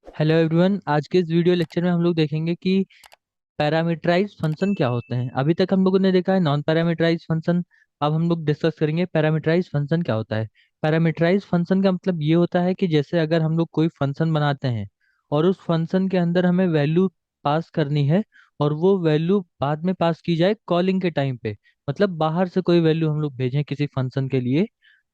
Hello everyone. आज के इस वीडियो लेक्चर में हम लोग देखेंगे कि पैरामीटराइज फंक्शन क्या होते हैं। अभी तक हम लोगों ने देखा है नॉन पैरामीटराइज फंक्शन। अब हम लोग डिस्कस करेंगे पैरामीटराइज फंक्शन क्या होता है। पैरामीटराइज फंक्शन का मतलब ये होता है कि जैसे अगर हम लोग कोई फंक्शन बनाते हैं और उस फंक्शन के अंदर हमें वैल्यू पास करनी है और वो वैल्यू बाद में पास की जाए कॉलिंग के टाइम पे, मतलब बाहर से कोई वैल्यू हम लोग भेजें किसी फंक्शन के लिए,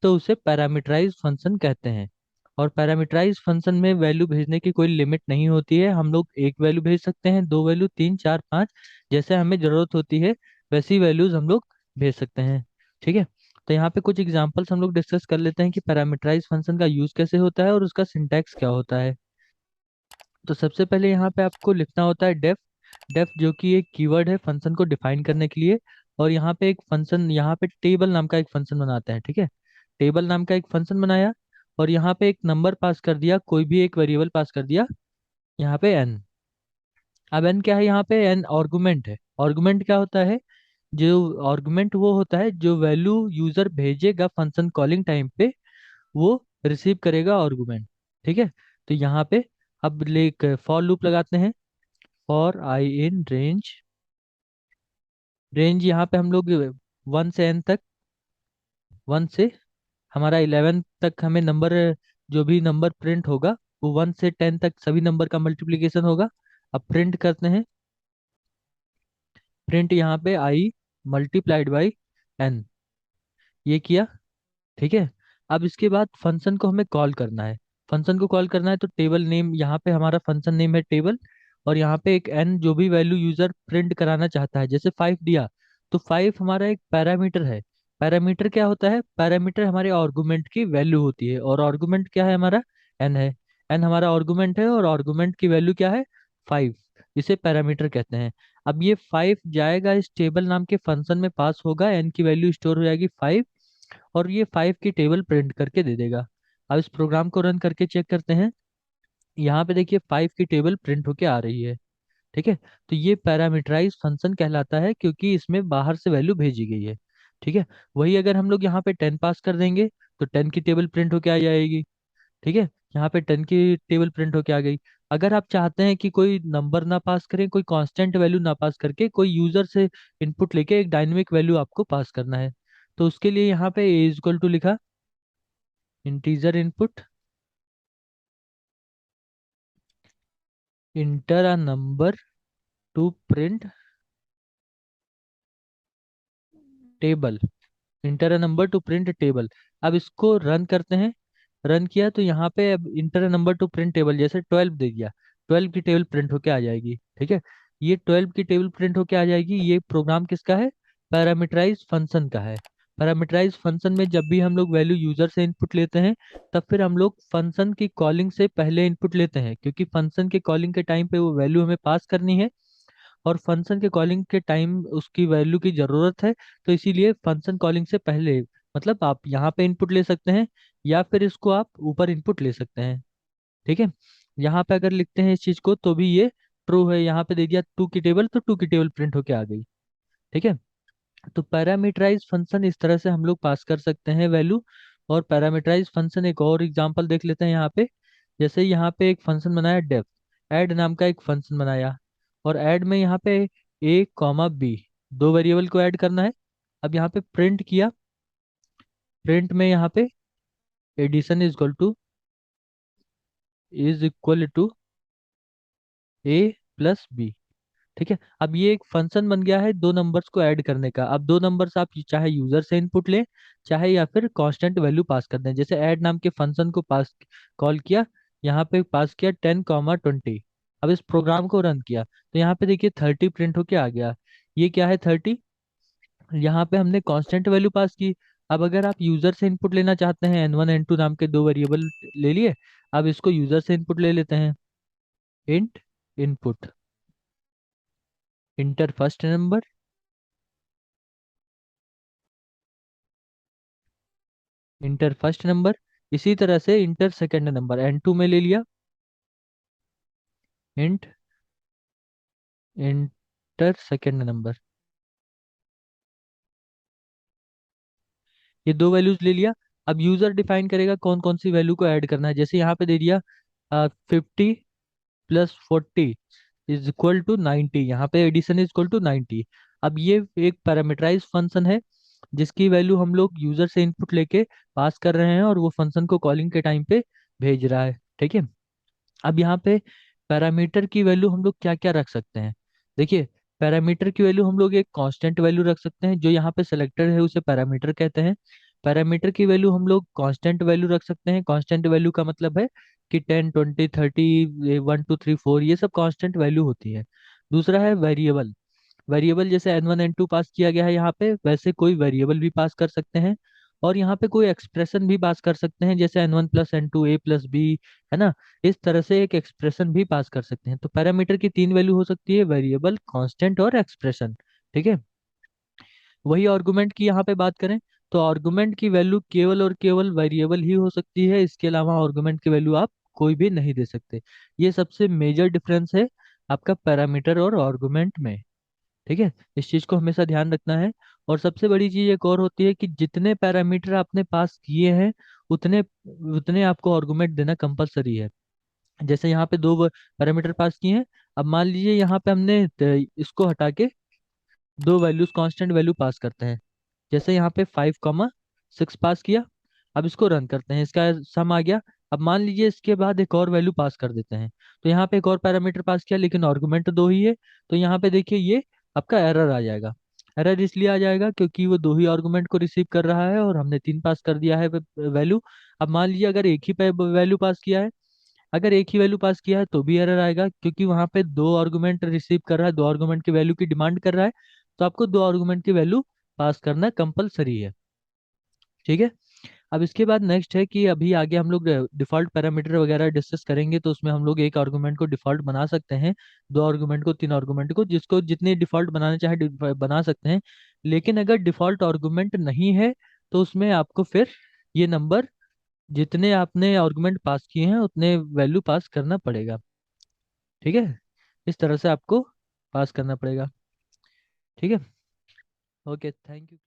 तो उसे पैरामीटराइज फंक्शन कहते हैं। और पैरामीटराइज फंक्शन में वैल्यू भेजने की कोई लिमिट नहीं होती है। हम लोग एक वैल्यू भेज सकते हैं, दो वैल्यू, तीन, चार, पाँच, जैसे हमें जरूरत होती है वैसी वैल्यूज हम लोग भेज सकते हैं। ठीक है। तो यहाँ पे कुछ एग्जांपल्स हम लोग डिस्कस कर लेते हैं कि पैरामीटराइज फंक्शन का यूज कैसे होता है और उसका सिंटैक्स क्या होता है। तो सबसे पहले यहाँ पे आपको लिखना होता है डेफ। डेफ जो कि एक कीवर्ड है फंक्शन को डिफाइन करने के लिए। और यहाँ पे एक फंक्शन, यहाँ पे टेबल नाम का एक फंक्शन बनाते हैं। ठीक है। टेबल नाम का एक फंक्शन बनाया और यहाँ पे एक नंबर पास कर दिया, कोई भी एक वेरिएबल पास कर दिया, यहाँ पे एन। अब एन क्या है, यहाँ पे एन आर्गुमेंट है। आर्गुमेंट क्या होता है? जो आर्गुमेंट वो होता है जो वैल्यू यूजर भेजेगा फंक्शन कॉलिंग टाइम पे, वो रिसीव करेगा आर्गुमेंट। ठीक है। तो यहाँ पे अब फॉर लूप लगाते हैं। For I in range. Range यहाँ पे हम लोग वन से एन तक, वन से हमारा 11 तक हमें नंबर, जो भी नंबर प्रिंट होगा वो वन से टेन तक सभी नंबर का मल्टीप्लिकेशन होगा। अब प्रिंट करते हैं। प्रिंट यहाँ पे आई मल्टीप्लाइड बाई एन, ये किया। ठीक है। अब इसके बाद फंक्शन को हमें कॉल करना है। फंक्शन को कॉल करना है तो टेबल नेम, यहाँ पे हमारा फंक्शन नेम है टेबल। और यहाँ पे एक एन जो भी वैल्यू यूजर प्रिंट कराना चाहता है, जैसे फाइव दिया तो फाइव हमारा एक पैरामीटर है। पैरामीटर क्या होता है? पैरामीटर हमारे आर्गुमेंट की वैल्यू होती है और आर्गुमेंट क्या है हमारा? एन है। एन हमारा आर्गुमेंट है और आर्गुमेंट की वैल्यू क्या है? फाइव। इसे पैरामीटर कहते हैं। अब ये फाइव जाएगा इस टेबल नाम के फंक्शन में, पास होगा, एन की वैल्यू स्टोर हो जाएगी फाइव, और ये फाइव की टेबल प्रिंट करके दे देगा। अब इस प्रोग्राम को रन करके चेक करते हैं। यहाँ पे देखिए फाइव की टेबल प्रिंट होके आ रही है। ठीक है। तो ये पैरामीटराइज फंक्शन कहलाता है क्योंकि इसमें बाहर से वैल्यू भेजी गई है। ठीक है। वही अगर हम लोग यहाँ पे टेन पास कर देंगे तो टेन की टेबल प्रिंट होके आ जाएगी। ठीक है। यहाँ पे टेन की टेबल प्रिंट होके आ गई। अगर आप चाहते हैं कि कोई नंबर ना पास करें, कोई कांस्टेंट वैल्यू ना पास करके कोई यूजर से इनपुट लेके एक डायनेमिक वैल्यू आपको पास करना है, तो उसके लिए यहाँ पे ए इक्वल टू लिखा, integer input, inter a number two print table, inter a number two print table. अब इसको रन करते हैं। रन किया तो यहाँ पे अब inter a number two print table, जैसे ट्वेल्व दे दिया, ट्वेल्व की टेबल प्रिंट होके आ जाएगी। ठीक है। ये ट्वेल्व की टेबल प्रिंट होके आ जाएगी। ये प्रोग्राम किसका है? पैरामीटराइज फंक्शन का है। पैरामीटराइज फंक्शन में जब भी हम लोग वैल्यू यूजर से इनपुट लेते हैं, तब फिर हम लोग फंक्शन की कॉलिंग से पहले इनपुट लेते हैं, क्योंकि फंक्शन के कॉलिंग के टाइम पे वो वैल्यू हमें पास करनी है और फंक्शन के कॉलिंग के टाइम उसकी वैल्यू की जरूरत है। तो इसीलिए फंक्शन कॉलिंग से पहले, मतलब आप यहाँ पे इनपुट ले सकते हैं या फिर इसको आप ऊपर इनपुट ले सकते हैं। ठीक है। यहाँ पे अगर लिखते हैं इस चीज को तो भी ये ट्रू है। यहाँ पे दे दिया टू की टेबल तो टू की टेबल प्रिंट होके आ गई। ठीक है। तो पैरामीटराइज फंक्शन इस तरह से हम लोग पास कर सकते हैं वैल्यू। और पैरामीटराइज फंक्शन एक और एग्जांपल देख लेते हैं यहाँ पे। जैसे यहाँ पे एक फंक्शन बनाया डेफ, ऐड नाम का एक फंक्शन बनाया, और ऐड में यहाँ पे ए कॉमा बी, दो वेरिएबल को ऐड करना है। अब यहाँ पे प्रिंट किया। प्रिंट में यहाँ पे addition is equal to A plus B. ठीक है। अब ये एक फंक्शन बन गया है दो नंबर्स को ऐड करने का। अब दो नंबर्स आप चाहे यूजर से इनपुट लें, चाहे या फिर कांस्टेंट वैल्यू पास कर दें। जैसे ऐड नाम के फंक्शन को पास कॉल किया, यहाँ पे पास किया 10, 20। अब इस प्रोग्राम को रन किया तो यहाँ पे देखिए 30 प्रिंट होके आ गया। ये क्या है 30? यहाँ पे हमने कांस्टेंट वैल्यू पास की। अब अगर आप यूजर से इनपुट लेना चाहते हैं, N1 N2 नाम के दो वेरिएबल ले लिए। अब इसको यूजर से इनपुट ले लेते हैं। Int input, inter first number, inter first number. इसी तरह से इंटर सेकंड नंबर, N2 में ले लिया, इंट इंटर सेकंड नंबर। ये दो वैल्यूज ले लिया। अब यूजर डिफाइन करेगा कौन कौन सी वैल्यू को ऐड करना है। जैसे यहाँ पे दे दिया 50 प्लस 40 इज इक्वल टू 90। यहाँ पे एडिशन इज इक्वल टू 90। अब ये एक पैरामीटराइज फंक्शन है जिसकी वैल्यू हम लोग यूजर से इनपुट लेके पास कर रहे हैं और वो फंक्शन को कॉलिंग के टाइम पे भेज रहा है। ठीक है। अब यहाँ पे पैरामीटर की वैल्यू हम लोग क्या क्या रख सकते हैं। देखिए, पैरामीटर की वैल्यू हम लोग एक कांस्टेंट वैल्यू रख सकते हैं, जो यहाँ पे सेलेक्टेड है उसे पैरामीटर कहते हैं। पैरामीटर की वैल्यू हम लोग कांस्टेंट वैल्यू रख सकते हैं। कांस्टेंट वैल्यू का मतलब है कि 10 20 30 1 2 3 4 ये सब कांस्टेंट वैल्यू होती है। दूसरा है वेरिएबल। वेरिएबल जैसे n1 n2 पास किया गया है यहाँ पे, वैसे कोई वेरिएबल भी पास कर सकते हैं। और यहाँ पे कोई एक्सप्रेशन भी पास कर सकते हैं, जैसे n1 plus n2 a plus b, है ना। इस तरह से एक एक्सप्रेशन भी पास कर सकते हैं। तो पैरामीटर की तीन वैल्यू हो सकती है, वेरिएबल, कांस्टेंट और एक्सप्रेशन। ठीक है। वही आर्गुमेंट की यहाँ पे बात करें तो आर्गुमेंट की वैल्यू केवल और केवल वेरिएबल ही हो सकती है। इसके अलावा आर्गुमेंट की वैल्यू आप कोई भी नहीं दे सकते। ये सबसे मेजर डिफरेंस है आपका पैरामीटर और आर्गुमेंट में। ठीक है। इस चीज को हमेशा ध्यान रखना है। और सबसे बड़ी चीज एक और होती है कि जितने पैरामीटर आपने पास किए हैं उतने उतने आपको आर्गुमेंट देना कंपलसरी है। जैसे यहाँ पे दो पैरामीटर पास किए हैं। अब मान लीजिए यहाँ पे हमने इसको हटा के दो वैल्यूज कांस्टेंट वैल्यू पास करते हैं। जैसे यहाँ पे 5 6 पास किया। अब इसको रन करते हैं, इसका सम आ गया। अब मान लीजिए इसके बाद एक और वैल्यू पास कर देते हैं। तो यहाँ पे एक और पैरामीटर पास किया लेकिन आर्गुमेंट दो ही है। तो यहाँ पे देखिए ये आपका एरर आ जाएगा। एरर इसलिए आ जाएगा क्योंकि वो दो ही आर्गुमेंट को रिसीव कर रहा है और हमने तीन पास कर दिया है वैल्यू। अब मान लीजिए अगर एक ही वैल्यू पास किया है, अगर एक ही वैल्यू पास किया है तो भी एरर आएगा, क्योंकि वहां पे दो आर्गुमेंट रिसीव कर रहा है, दो आर्गुमेंट की वैल्यू की डिमांड कर रहा है। तो आपको दो आर्गुमेंट की वैल्यू पास करना कंपलसरी है। ठीक है। अब इसके बाद नेक्स्ट है कि अभी आगे हम लोग डिफॉल्ट पैरामीटर वगैरह डिस्कस करेंगे, तो उसमें हम लोग एक आर्गुमेंट को डिफॉल्ट बना सकते हैं, दो आर्गुमेंट को, तीन आर्गुमेंट को, जिसको जितने डिफॉल्ट बनाने चाहे बना सकते हैं। लेकिन अगर डिफॉल्ट आर्गुमेंट नहीं है तो उसमें आपको फिर ये नंबर, जितने आपने आर्गुमेंट पास किए हैं उतने वैल्यू पास करना पड़ेगा। ठीक है। इस तरह से आपको पास करना पड़ेगा। ठीक है। Okay, thank you.